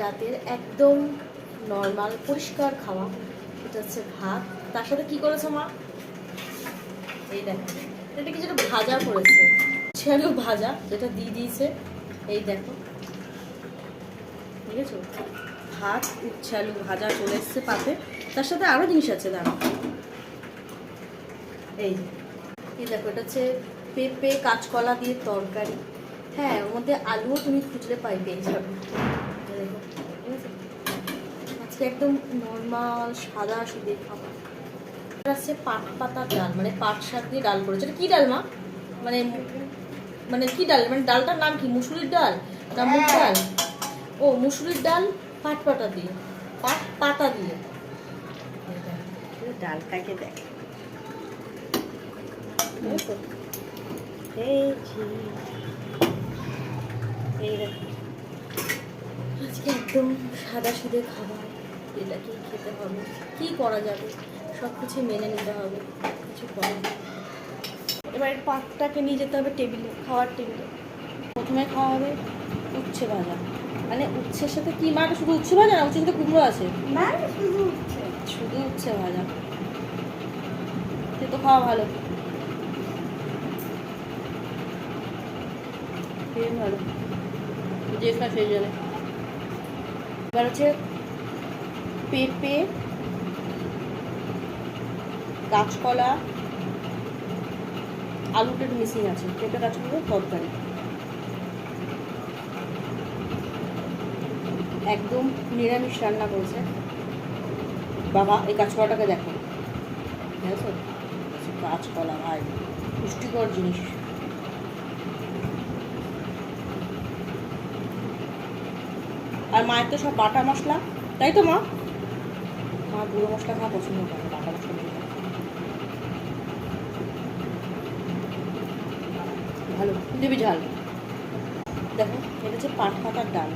রাতের একদম নর্মাল পরিষ্কার খাওয়া। এটা হচ্ছে ভাত, তার সাথে কি করেছো মা? এই দেখো, এটা কি যেটা ভাজা করেছে, আলু ভাজা, যেটা দিয়ে দিয়েছে। এই দেখো, ঠিক আছে, ভাত উচ্ছে আলু ভাজা চলে এসছে পাতে। তার সাথে আরও জিনিস আছে, দাঁড়া। এই দেখো, এটা হচ্ছে পেঁপে কাঁচকলা দিয়ে তরকারি। হ্যাঁ, ওর মধ্যে আলুও তুমি খুঁজলে পেয়ে যাবে। দেখো, ঠিক আছে, আজকে একদম নর্মাল সাদা সিধে খাবার। এটা হচ্ছে পাট পাতার ডাল, মানে পাট শাক দিয়ে ডাল করেছে। এটা কি ডাল মা? মানে মানে কি ডাল, মানে ডালটার নাম কি? মুসুরির ডাল না মুগ ডাল? ও, মুসুরির ডাল পাট পাতা দিয়ে, পাট পাতা দিয়ে। ডালটাকে দেখ, আজকে একদম সাদা সিধে খাবার, এটাকেই খেতে হবে। কি করা যাবে, সব কিছু মেনে নিতে হবে, কিছু করার নেই। এবার পাকটাকে নিয়ে যেতে হবে টেবিলে, খাওয়ার টেবিলে। প্রথমে খাওয়া হবে উচ্ছে ভাজা। মানে উচ্ছের সাথে কি মা? শুধু উচ্ছে ভাজা না, উচ্ছের সাথে কুমড়ো আছে? শুধু উচ্ছে ভাজা, সে তো খাওয়া ভালো, ভালো যে খা সেই জন্য। এবার হচ্ছে পেঁপে কাঁচকলা আলুটার মিসিং আছে, পেঁপে কাঁচকলার তরকারি একদম নিরামিষ রান্না করেছে বাবা। এই কাঁচকলাটাকে দেখো, ঠিক আছে, কাঁচকলা ভাই পুষ্টিকর জিনিস। আর মায়ের তো সব বাটা মশলা, তাই তো মা? মা গুঁড়ো মশলা খাওয়া পছন্দ করে, বাটা মশলা ভালো দেবী ঝাল। দেখো, এটা হচ্ছে পাট পাতার ডাল,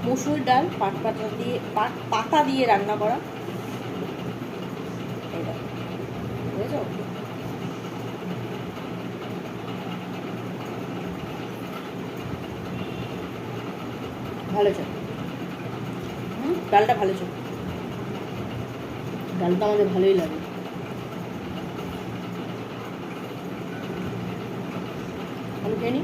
মসুর ডাল পাট পাতা দিয়ে, পাট পাতা দিয়ে রান্না করা। এটা বুঝেছ? ভালো চল, ডালটা ভালো চল, ডালটা আমাদের ভালোই লাগে। আমি খেয়ে নি,